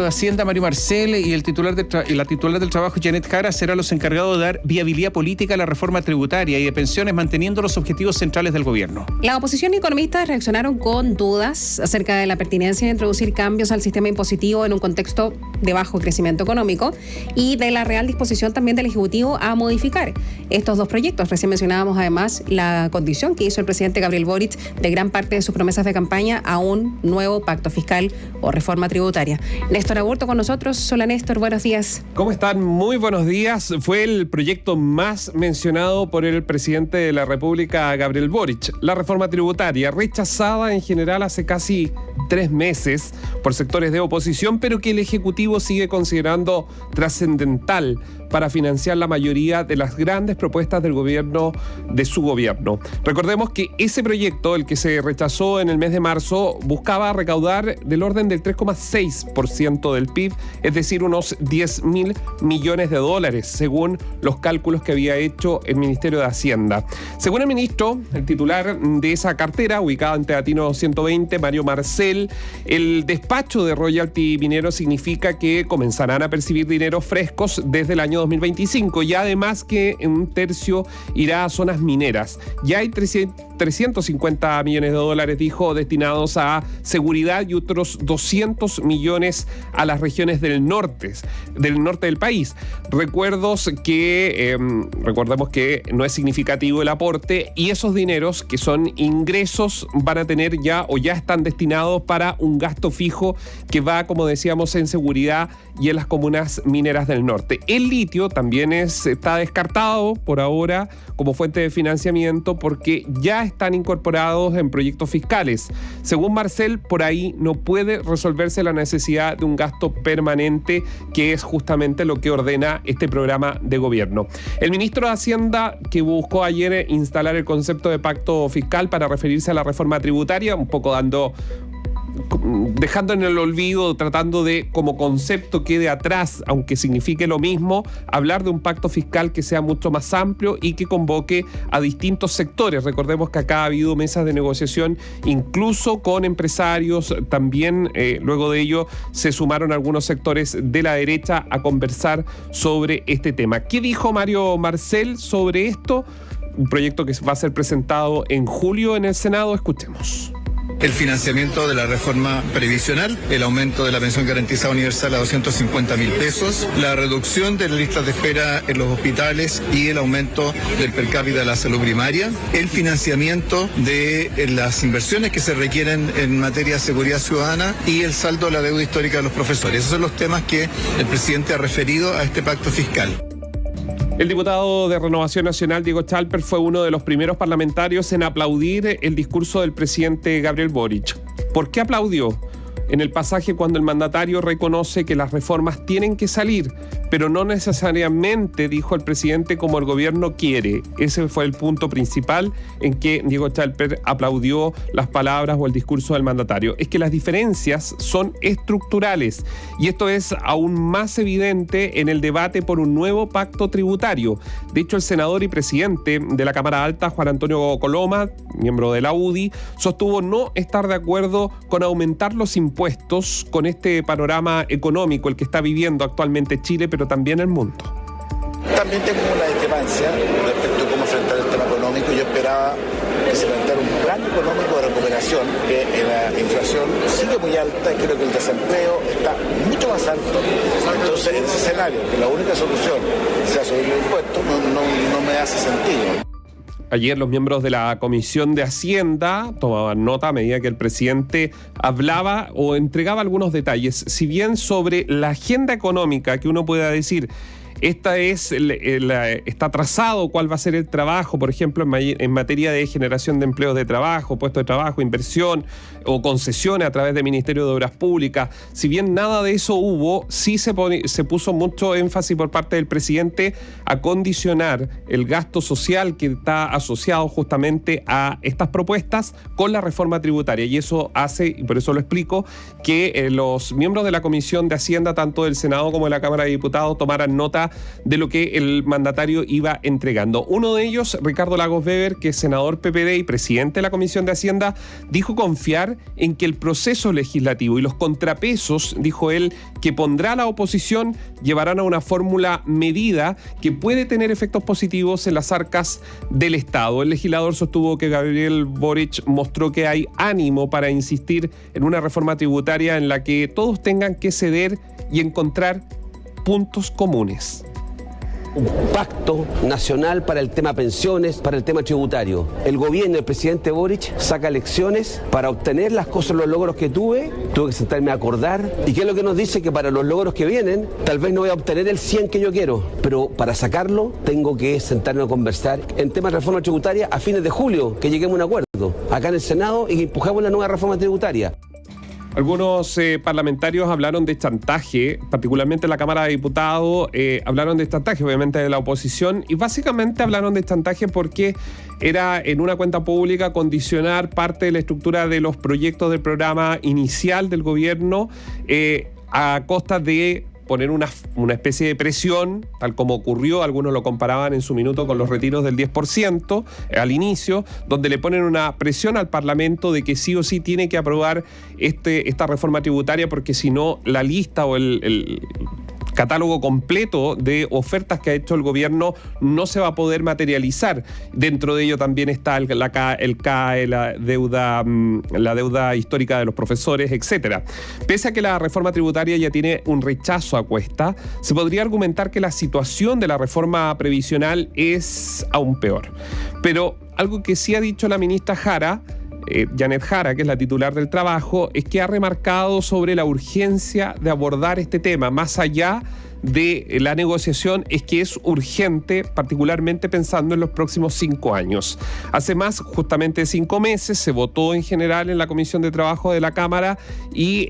de Hacienda, Mario Marcel, y la titular del Trabajo, Janet Jara, serán los encargados de dar viabilidad política a la reforma tributaria y de pensiones, manteniendo los objetivos centrales del gobierno. La oposición y economistas reaccionaron con dudas acerca de la pertinencia de introducir cambios al sistema impositivo en un contexto de bajo crecimiento económico y de la real disposición también del Ejecutivo a modificar estos dos proyectos. Recién mencionábamos además la condición que hizo el presidente Gabriel Boric de gran parte de sus promesas de campaña a un nuevo pacto fiscal o reforma tributaria. Néstor Aburto con nosotros. Hola Néstor, buenos días. ¿Cómo están? Muy buenos días. Fue el proyecto más mencionado por el presidente de la República, Gabriel Boric. La reforma tributaria, rechazada en general hace casi 3 meses por sectores de oposición, pero que el Ejecutivo sigue considerando trascendental para financiar la mayoría de las grandes propuestas del gobierno, de su gobierno. Recordemos que ese proyecto, el que se rechazó en el mes de marzo, buscaba recaudar del orden del 3,6% del PIB, es decir, unos 10.000 millones de dólares, según los cálculos que había hecho el Ministerio de Hacienda. Según el ministro, el titular de esa cartera, ubicada en Teatino 120, Mario Marcel, el despacho de royalty minero significa que comenzarán a percibir dineros frescos desde el año 2025 y además que un tercio irá a zonas mineras. Ya hay 350 millones de dólares, dijo, destinados a seguridad y otros 200 millones a las regiones del norte del país. Recordemos que no es significativo el aporte y esos dineros que son ingresos van a tener ya o ya están destinados para un gasto fijo que va, como decíamos, en seguridad y en las comunas mineras del norte. El litio también está descartado por ahora como fuente de financiamiento porque ya están incorporados en proyectos fiscales. Según Marcel, por ahí no puede resolverse la necesidad de un gasto permanente, que es justamente lo que ordena este programa de gobierno. El ministro de Hacienda, que buscó ayer instalar el concepto de pacto fiscal para referirse a la reforma tributaria, un poco dejando en el olvido, tratando de como concepto quede atrás, aunque signifique lo mismo, hablar de un pacto fiscal que sea mucho más amplio y que convoque a distintos sectores. Recordemos que acá ha habido mesas de negociación incluso con empresarios, también luego de ello se sumaron algunos sectores de la derecha a conversar sobre este tema. ¿Qué dijo Mario Marcel sobre esto? Un proyecto que va a ser presentado en julio en el Senado. Escuchemos. El financiamiento de la reforma previsional, el aumento de la pensión garantizada universal a 250.000 pesos, la reducción de las listas de espera en los hospitales y el aumento del per cápita de la salud primaria, el financiamiento de las inversiones que se requieren en materia de seguridad ciudadana y el saldo de la deuda histórica de los profesores. Esos son los temas que el presidente ha referido a este pacto fiscal. El diputado de Renovación Nacional, Diego Chalper, fue uno de los primeros parlamentarios en aplaudir el discurso del presidente Gabriel Boric. ¿Por qué aplaudió? En el pasaje cuando el mandatario reconoce que las reformas tienen que salir, pero no necesariamente, dijo el presidente, como el gobierno quiere. Ese fue el punto principal en que Diego Chalper aplaudió las palabras o el discurso del mandatario. Es que las diferencias son estructurales y esto es aún más evidente en el debate por un nuevo pacto tributario. De hecho, el senador y presidente de la Cámara Alta, Juan Antonio Coloma, miembro de la UDI, sostuvo no estar de acuerdo con aumentar los impuestos con este panorama económico, el que está viviendo actualmente Chile, pero también el mundo. También tengo una discrepancia respecto a cómo enfrentar el tema económico. Yo esperaba que se planteara un plan económico de recuperación, que la inflación sigue muy alta y creo que el desempleo está mucho más alto. Entonces, en ese escenario, que la única solución sea subir los impuestos, no me hace sentido. Ayer los miembros de la Comisión de Hacienda tomaban nota a medida que el presidente hablaba o entregaba algunos detalles, si bien sobre la agenda económica, que uno pueda decir, está trazado cuál va a ser el trabajo, por ejemplo, en materia de generación de empleos de trabajo, puestos de trabajo, inversión o concesiones a través del Ministerio de Obras Públicas. Si bien nada de eso hubo, sí se puso mucho énfasis por parte del presidente a condicionar el gasto social que está asociado justamente a estas propuestas con la reforma tributaria. Y eso hace, y por eso lo explico, que los miembros de la Comisión de Hacienda, tanto del Senado como de la Cámara de Diputados, tomaran nota acerca de lo que el mandatario iba entregando. Uno de ellos, Ricardo Lagos Weber, que es senador PPD y presidente de la Comisión de Hacienda, dijo confiar en que el proceso legislativo y los contrapesos, dijo él, que pondrá la oposición llevarán a una fórmula medida que puede tener efectos positivos en las arcas del Estado. El legislador sostuvo que Gabriel Boric mostró que hay ánimo para insistir en una reforma tributaria en la que todos tengan que ceder y encontrar puntos comunes. Un pacto nacional para el tema pensiones, para el tema tributario. El gobierno del presidente Boric saca lecciones para obtener las cosas, los logros que tuve que sentarme a acordar. ¿Y qué es lo que nos dice? Que para los logros que vienen, tal vez no voy a obtener el 100 que yo quiero, pero para sacarlo tengo que sentarme a conversar en temas de reforma tributaria a fines de julio, que lleguemos a un acuerdo acá en el Senado y que empujamos la nueva reforma tributaria. Algunos parlamentarios hablaron de chantaje, particularmente en la Cámara de Diputados, hablaron de chantaje, obviamente de la oposición, y básicamente hablaron de chantaje porque era en una cuenta pública condicionar parte de la estructura de los proyectos del programa inicial del gobierno a costa de poner una especie de presión, tal como ocurrió, algunos lo comparaban en su minuto con los retiros del 10% al inicio, donde le ponen una presión al Parlamento de que sí o sí tiene que aprobar esta reforma tributaria, porque si no, la lista o el catálogo completo de ofertas que ha hecho el gobierno no se va a poder materializar. Dentro de ello también está el CAE, la deuda histórica de los profesores, etcétera. Pese a que la reforma tributaria ya tiene un rechazo a cuesta, se podría argumentar que la situación de la reforma previsional es aún peor. Pero algo que sí ha dicho la ministra Jara, Janet Jara, que es la titular del trabajo, es que ha remarcado sobre la urgencia de abordar este tema, más allá de la negociación, es que es urgente, particularmente pensando en los próximos 5 años. Hace más, justamente 5 meses, se votó en general en la Comisión de Trabajo de la Cámara y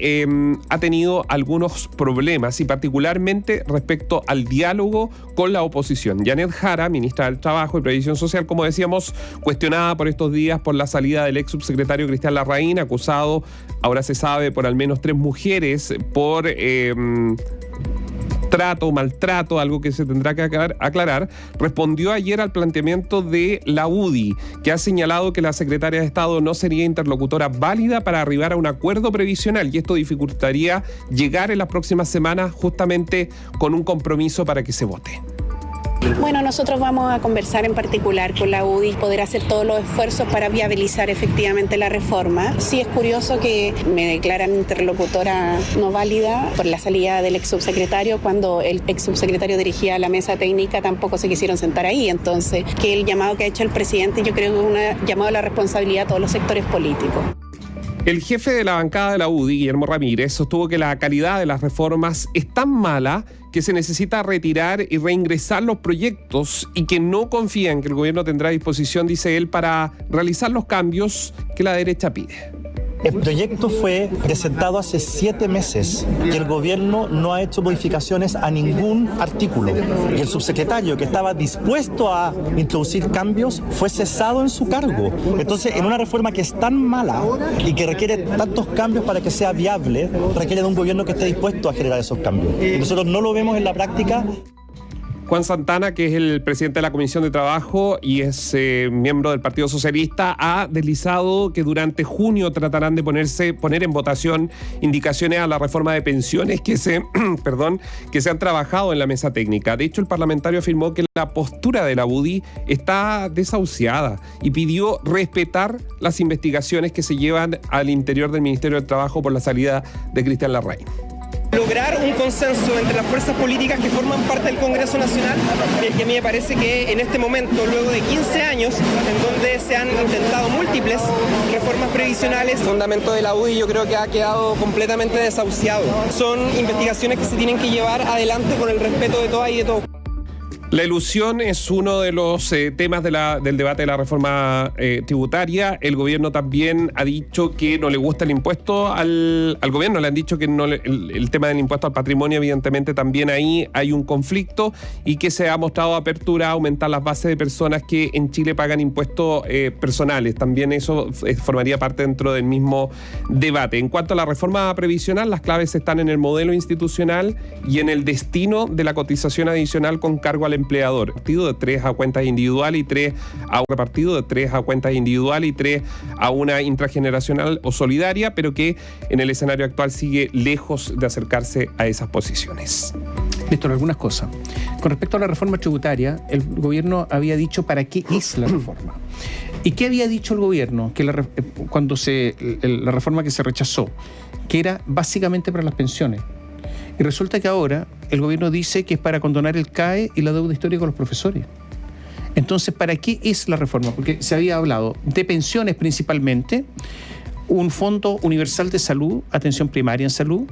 ha tenido algunos problemas, y particularmente respecto al diálogo con la oposición. Janet Jara, ministra del Trabajo y Previsión Social, como decíamos, cuestionada por estos días por la salida del ex subsecretario Cristian Larraín, acusado, ahora se sabe, por al menos 3 mujeres por maltrato, algo que se tendrá que aclarar, respondió ayer al planteamiento de la UDI, que ha señalado que la secretaria de Estado no sería interlocutora válida para arribar a un acuerdo previsional, y esto dificultaría llegar en las próximas semanas justamente con un compromiso para que se vote. Bueno, nosotros vamos a conversar en particular con la UDI, poder hacer todos los esfuerzos para viabilizar efectivamente la reforma. Sí es curioso que me declaran interlocutora no válida por la salida del ex subsecretario, cuando el ex subsecretario dirigía la mesa técnica, tampoco se quisieron sentar ahí. Entonces, que el llamado que ha hecho el presidente, yo creo que es un llamado a la responsabilidad a todos los sectores políticos. El jefe de la bancada de la UDI, Guillermo Ramírez, sostuvo que la calidad de las reformas es tan mala que se necesita retirar y reingresar los proyectos, y que no confía en que el gobierno tendrá disposición, dice él, para realizar los cambios que la derecha pide. El proyecto fue presentado hace 7 meses y el gobierno no ha hecho modificaciones a ningún artículo. Y el subsecretario, que estaba dispuesto a introducir cambios, fue cesado en su cargo. Entonces, en una reforma que es tan mala y que requiere tantos cambios para que sea viable, requiere de un gobierno que esté dispuesto a generar esos cambios. Y nosotros no lo vemos en la práctica. Juan Santana, que es el presidente de la Comisión de Trabajo y es miembro del Partido Socialista, ha deslizado que durante junio tratarán de poner en votación indicaciones a la reforma de pensiones que se han trabajado en la mesa técnica. De hecho, el parlamentario afirmó que la postura de la UDI está desahuciada y pidió respetar las investigaciones que se llevan al interior del Ministerio del Trabajo por la salida de Cristian Larraín. Lograr un consenso entre las fuerzas políticas que forman parte del Congreso Nacional, que a mí me parece que en este momento, luego de 15 años, en donde se han intentado múltiples reformas previsionales, el fundamento de la UDI yo creo que ha quedado completamente desahuciado. Son investigaciones que se tienen que llevar adelante con el respeto de todas y de todos. La elusión es uno de los temas del debate de la reforma tributaria. El gobierno también ha dicho que no le gusta el impuesto al gobierno. Le han dicho que el tema del impuesto al patrimonio, evidentemente, también ahí hay un conflicto y que se ha mostrado apertura a aumentar las bases de personas que en Chile pagan impuestos personales. También eso formaría parte dentro del mismo debate. En cuanto a la reforma previsional, las claves están en el modelo institucional y en el destino de la cotización adicional con cargo al empleador, partido de 3 a cuentas individuales y 3 a un repartido de 3 a cuentas individuales y 3 a una intrageneracional o solidaria, pero que en el escenario actual sigue lejos de acercarse a esas posiciones. Néstor, algunas cosas. Con respecto a la reforma tributaria, el gobierno había dicho para qué es la reforma. ¿Y qué había dicho el gobierno? Que la reforma que se rechazó, que era básicamente para las pensiones. Y resulta que ahora el gobierno dice que es para condonar el CAE y la deuda histórica de los profesores. Entonces, ¿para qué es la reforma? Porque se había hablado de pensiones principalmente, un fondo universal de salud, atención primaria en salud,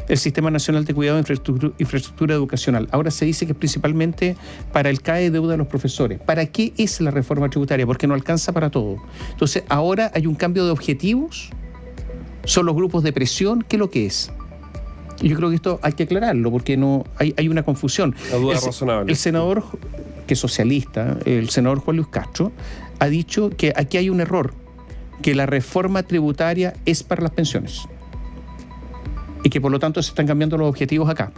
el Sistema Nacional de Cuidado de Infraestructura Educacional. Ahora se dice que es principalmente para el CAE, deuda de los profesores. ¿Para qué es la reforma tributaria? Porque no alcanza para todo. Entonces, ahora hay un cambio de objetivos, son los grupos de presión, ¿qué es lo que es? Yo creo que esto hay que aclararlo porque no hay una confusión. La duda es razonable. El senador, que es socialista, el senador Juan Luis Castro, ha dicho que aquí hay un error, que la reforma tributaria es para las pensiones y que por lo tanto se están cambiando los objetivos acá.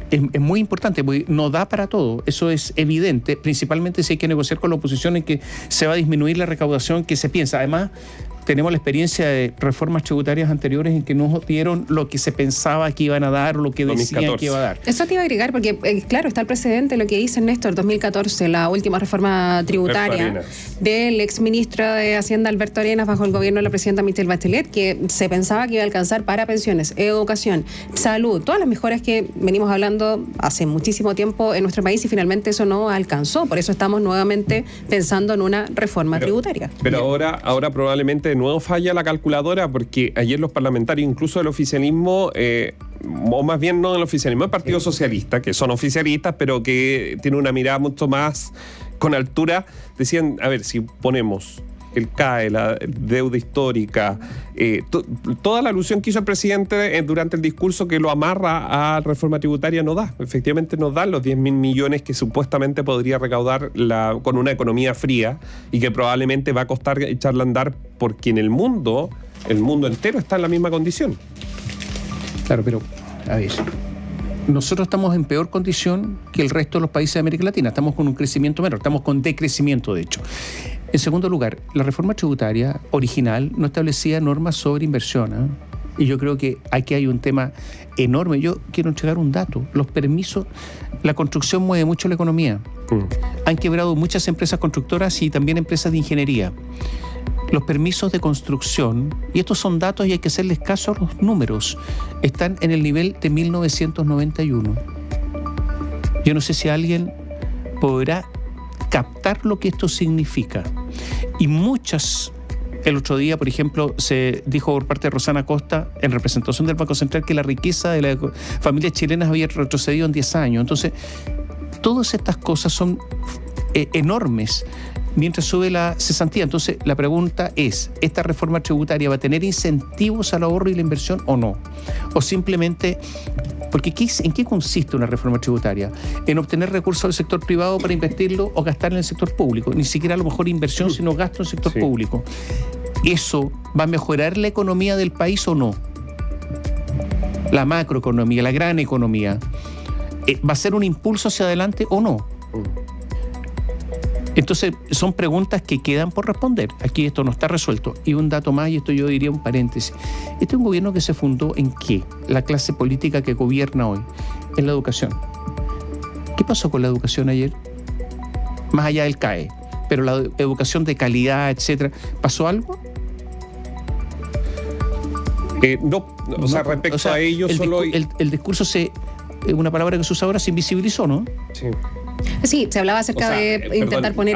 Es muy importante, porque no da para todo, eso es evidente, principalmente si hay que negociar con la oposición en que se va a disminuir la recaudación que se piensa. Además, tenemos la experiencia de reformas tributarias anteriores en que no dieron lo que se pensaba que iban a dar o lo que decían 2014. que iba a dar. Eso te iba a agregar porque, claro, está el precedente, lo que dice Néstor, 2014, la última reforma tributaria del exministro de Hacienda Alberto Arenas bajo el gobierno de la presidenta Michelle Bachelet, que se pensaba que iba a alcanzar para pensiones, educación, salud, todas las mejoras que venimos hablando hace muchísimo tiempo en nuestro país y finalmente eso no alcanzó. Por eso estamos nuevamente pensando en una reforma tributaria. Pero ahora probablemente de nuevo falla la calculadora porque ayer los parlamentarios, incluso del oficialismo, o más bien no del oficialismo, del Partido Socialista, que son oficialistas, pero que tienen una mirada mucho más con altura, decían, a ver, si ponemos el CAE, la deuda histórica, toda la alusión que hizo el presidente durante el discurso que lo amarra a reforma tributaria no da. Efectivamente no dan los 10.000 millones que supuestamente podría recaudar con una economía fría y que probablemente va a costar echarla a andar porque en el mundo entero está en la misma condición. Claro, pero a ver, nosotros estamos en peor condición que el resto de los países de América Latina. Estamos con un crecimiento menor, estamos con decrecimiento, de hecho. En segundo lugar, la reforma tributaria original no establecía normas sobre inversión, ¿eh? Y yo creo que aquí hay un tema enorme. Yo quiero entregar un dato. Los permisos, la construcción mueve mucho la economía. Han quebrado muchas empresas constructoras y también empresas de ingeniería. Los permisos de construcción, y estos son datos y hay que hacerles caso a los números, están en el nivel de 1991. Yo no sé si alguien podrá captar lo que esto significa. Y muchas, el otro día, por ejemplo, se dijo por parte de Rosana Costa, en representación del Banco Central, que la riqueza de las familias chilenas había retrocedido en 10 años. Entonces, todas estas cosas son enormes mientras sube la cesantía. Entonces, la pregunta es, ¿esta reforma tributaria va a tener incentivos al ahorro y la inversión o no? O simplemente, porque ¿en qué consiste una reforma tributaria? En obtener recursos del sector privado para invertirlo o gastar en el sector público. Ni siquiera a lo mejor inversión, sino gasto en el sector público. ¿Eso va a mejorar la economía del país o no? La macroeconomía, la gran economía. ¿Va a ser un impulso hacia adelante o no? Entonces, son preguntas que quedan por responder. Aquí esto no está resuelto. Y un dato más, y esto yo diría un paréntesis. Este es un gobierno que se fundó ¿en qué? La clase política que gobierna hoy, en la educación. ¿Qué pasó con la educación ayer? Más allá del CAE, pero la educación de calidad, etcétera. ¿Pasó algo? No, o sea, respecto a ello, el discurso una palabra que se usa ahora, se invisibilizó, ¿no? Sí. Sí, se hablaba acerca de intentar poner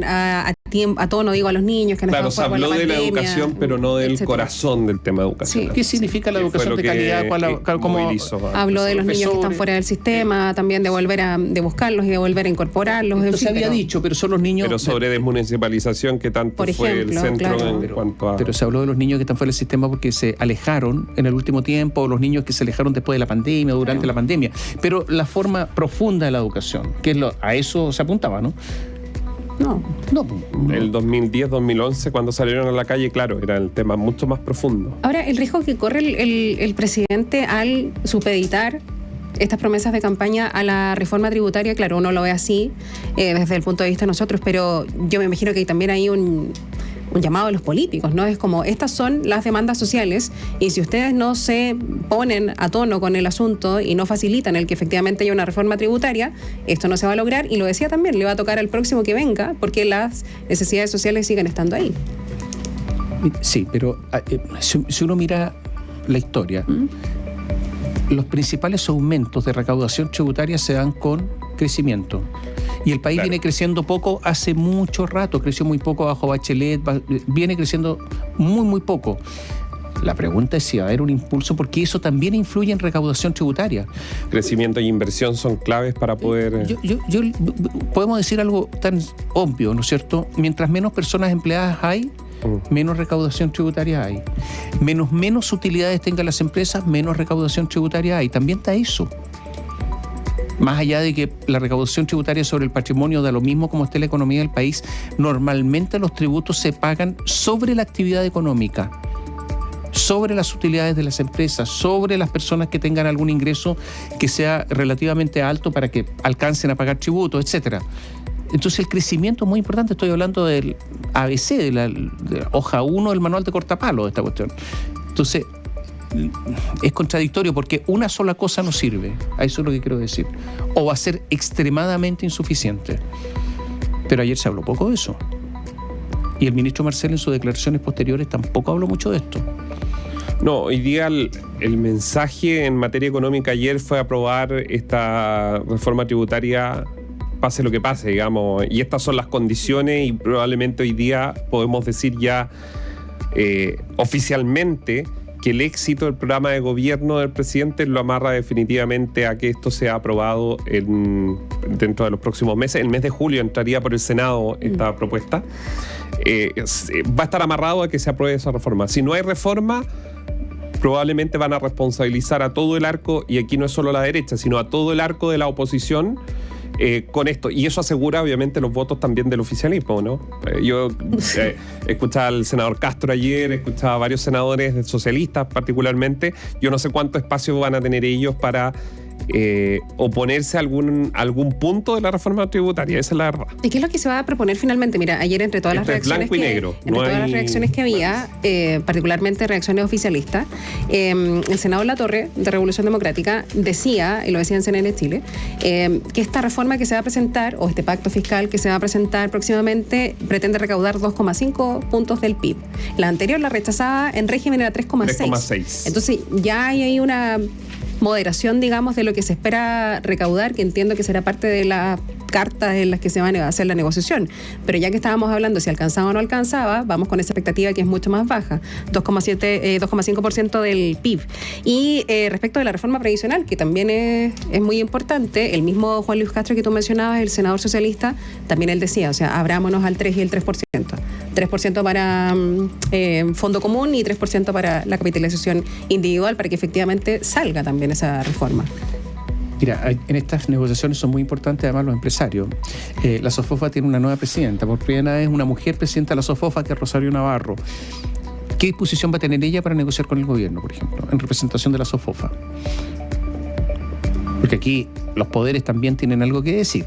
a a tono, digo, a los niños que han Claro, estado se fuera habló por de la pandemia, educación, pero no del etcétera. corazón del tema educacional. ¿Qué significa la Que educación fue de lo que, calidad? ¿Cómo Habló de los niños que están profesores? fuera del sistema, también de buscarlos y de volver a incorporarlos. Esto en se fin, había dicho, pero son los niños... Pero sobre desmunicipalización, que tanto Por fue ejemplo, el centro claro. en cuanto a... Pero se habló de los niños que están fuera del sistema porque se alejaron en el último tiempo, o los niños que se alejaron después de la pandemia, durante la pandemia. Pero la forma profunda de la educación, que es a eso se apuntaba, ¿no? No. El 2010-2011, cuando salieron a la calle, claro, era el tema mucho más profundo. Ahora, el riesgo que corre el presidente al supeditar estas promesas de campaña a la reforma tributaria, claro, uno lo ve así desde el punto de vista de nosotros, pero yo me imagino que también hay un llamado de los políticos, ¿no? Es como, estas son las demandas sociales y si ustedes no se ponen a tono con el asunto y no facilitan el que efectivamente haya una reforma tributaria, esto no se va a lograr, y lo decía también, le va a tocar al próximo que venga porque las necesidades sociales siguen estando ahí. Sí, pero si uno mira la historia, los principales aumentos de recaudación tributaria se dan con crecimiento. Y el país viene creciendo poco hace mucho rato, creció muy poco bajo Bachelet, viene creciendo muy poco. La pregunta es si va a haber un impulso, porque eso también influye en recaudación tributaria. Crecimiento y inversión son claves para poder... Podemos decir algo tan obvio, ¿no es cierto? Mientras menos personas empleadas hay, menos recaudación tributaria hay. Menos utilidades tengan las empresas, menos recaudación tributaria hay. También está eso. Más allá de que la recaudación tributaria sobre el patrimonio da lo mismo como esté la economía del país, normalmente los tributos se pagan sobre la actividad económica, sobre las utilidades de las empresas, sobre las personas que tengan algún ingreso que sea relativamente alto para que alcancen a pagar tributos, etcétera. Entonces el crecimiento es muy importante. Estoy hablando del ABC, de la hoja 1 del manual de cortapalo de esta cuestión. Entonces es contradictorio porque una sola cosa no sirve. A eso es lo que quiero decir. O va a ser extremadamente insuficiente. Pero ayer se habló poco de eso. Y el ministro Marcel en sus declaraciones posteriores tampoco habló mucho de esto. No, hoy día el mensaje en materia económica ayer fue aprobar esta reforma tributaria pase lo que pase, digamos. Y estas son las condiciones y probablemente hoy día podemos decir ya oficialmente que el éxito del programa de gobierno del presidente lo amarra definitivamente a que esto sea aprobado dentro de los próximos meses. El mes de julio entraría por el Senado esta propuesta. Va a estar amarrado a que se apruebe esa reforma. Si no hay reforma, probablemente van a responsabilizar a todo el arco, y aquí no es solo la derecha, sino a todo el arco de la oposición con esto. Y eso asegura obviamente los votos también del oficialismo, ¿no? Yo escuchaba al senador Castro ayer, escuchaba a varios senadores socialistas particularmente. Yo no sé cuánto espacio van a tener ellos para oponerse a algún punto de la reforma tributaria. Esa es la verdad. ¿Y qué es lo que se va a proponer finalmente? Mira, ayer entre todas las reacciones blanco y negro. las reacciones que había, particularmente reacciones oficialistas, el senador Latorre de Revolución Democrática decía, y lo decía en CNN Chile, que esta reforma que se va a presentar, o este pacto fiscal que se va a presentar próximamente, pretende recaudar 2,5 puntos del PIB. La anterior, la rechazada en régimen, era 3,6. Entonces ya hay ahí una moderación, digamos, de lo que se espera recaudar, que entiendo que será parte de las cartas en las que se va a hacer la negociación. Pero ya que estábamos hablando si alcanzaba o no alcanzaba, vamos con esa expectativa que es mucho más baja, 2,5% del PIB. Y respecto de la reforma previsional, que también es muy importante, el mismo Juan Luis Castro que tú mencionabas, el senador socialista, también él decía, o sea, abrámonos al 3 y el 3%. 3% para fondo común y 3% para la capitalización individual, para que efectivamente salga también esa reforma. Mira, en estas negociaciones son muy importantes además los empresarios. La SOFOFA tiene una nueva presidenta, por primera vez una mujer presidenta de la SOFOFA, que es Rosario Navarro. ¿Qué disposición va a tener ella para negociar con el gobierno, por ejemplo, en representación de la SOFOFA? Porque aquí los poderes también tienen algo que decir.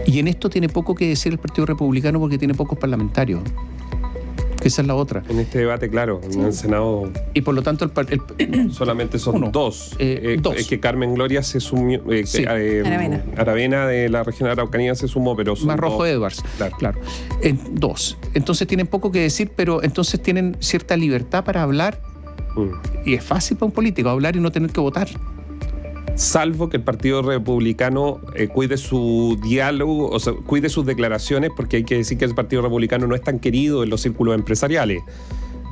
Y en esto tiene poco que decir el Partido Republicano porque tiene pocos parlamentarios. Esa es la otra. En este debate, claro, en el Senado. Y por lo tanto, solamente son dos. Es que Carmen Gloria se sumió. Aravena de la región de Araucanía se sumó, pero son más Rojo dos. Edwards. Claro. Dos. Entonces tienen poco que decir, pero entonces tienen cierta libertad para hablar. Y es fácil para un político hablar y no tener que votar. salvo que el Partido Republicano cuide su diálogo, o sea, cuide sus declaraciones, porque hay que decir que el Partido Republicano no es tan querido en los círculos empresariales.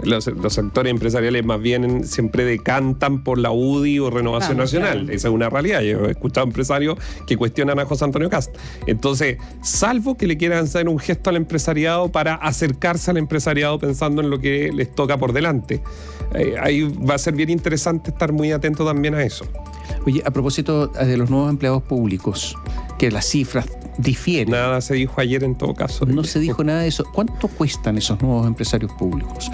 Los sectores empresariales más bien siempre decantan por la UDI o Renovación Nacional. Claro. Esa es una realidad. Yo he escuchado empresarios que cuestionan a José Antonio Kast. Entonces, salvo que le quieran hacer un gesto al empresariado para acercarse al empresariado pensando en lo que les toca por delante. Ahí va a ser bien interesante estar muy atento también a eso. Oye, a propósito de los nuevos empleados públicos, que las cifras difieren. Nada se dijo ayer en todo caso. No se dijo nada de eso. ¿Cuánto cuestan esos nuevos empresarios públicos?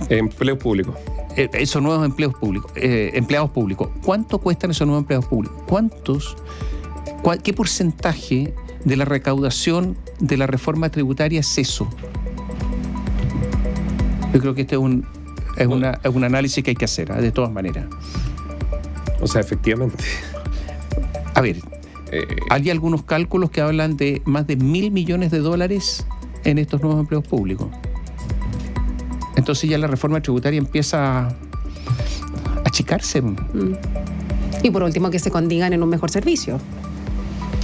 Empleos públicos. Esos nuevos empleados públicos. ¿Cuánto cuestan esos nuevos empleados públicos? ¿Qué porcentaje de la recaudación de la reforma tributaria es eso? Yo creo que este es un análisis que hay que hacer, de todas maneras. O sea, efectivamente. A ver, hay algunos cálculos que hablan de más de $1.000 millones en estos nuevos empleos públicos. Entonces ya la reforma tributaria empieza a achicarse. Y por último, que se condigan en un mejor servicio.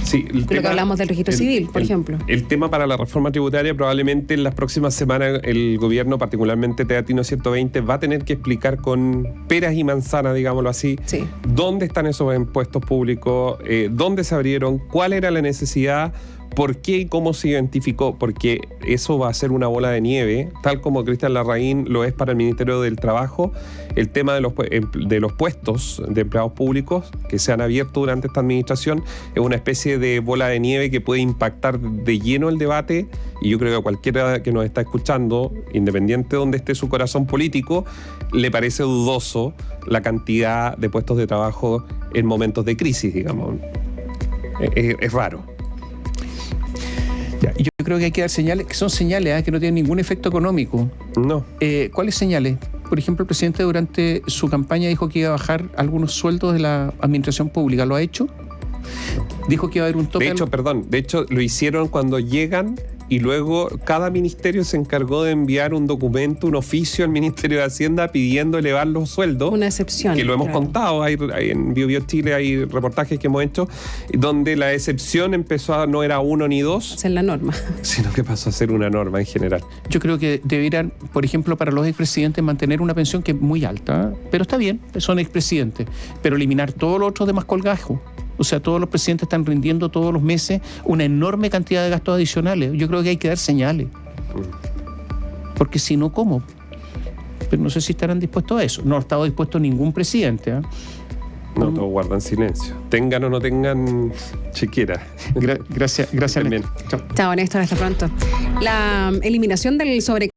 Sí, lo que hablamos del registro civil, por ejemplo. El tema para la reforma tributaria, probablemente en las próximas semanas el gobierno, particularmente Teatino 120, va a tener que explicar con peras y manzanas, digámoslo así, sí, dónde están esos impuestos públicos, dónde se abrieron, cuál era la necesidad, por qué y cómo se identificó, porque eso va a ser una bola de nieve, tal como Cristian Larraín lo es para el Ministerio del Trabajo. El tema de los puestos de empleados públicos que se han abierto durante esta administración es una especie de bola de nieve que puede impactar de lleno el debate, y yo creo que a cualquiera que nos está escuchando, independiente de donde esté su corazón político, le parece dudoso la cantidad de puestos de trabajo en momentos de crisis, digamos. Es raro. Yo creo que hay que dar señales, que son señales que no tienen ningún efecto económico. No. ¿Cuáles señales? Por ejemplo, el presidente durante su campaña dijo que iba a bajar algunos sueldos de la administración pública. ¿Lo ha hecho? Dijo que iba a haber un tope. De hecho, lo hicieron cuando llegan, y luego cada ministerio se encargó de enviar un documento, un oficio al Ministerio de Hacienda pidiendo elevar los sueldos. Una excepción. Que lo hemos contado, hay en BioBio Chile hay reportajes que hemos hecho, donde la excepción no era 1 ni 2. Esa es la norma. Sino que pasó a ser una norma en general. Yo creo que deberían, por ejemplo, para los expresidentes mantener una pensión que es muy alta, pero está bien, son expresidentes, pero eliminar todos los otros demás colgajos. O sea, todos los presidentes están rindiendo todos los meses una enorme cantidad de gastos adicionales. Yo creo que hay que dar señales. Porque si no, ¿cómo? Pero no sé si estarán dispuestos a eso. No ha estado dispuesto ningún presidente. No, todos guardan silencio. Tengan o no tengan chequera. Gracias. Bien. Chao, Néstor. Hasta pronto. La eliminación del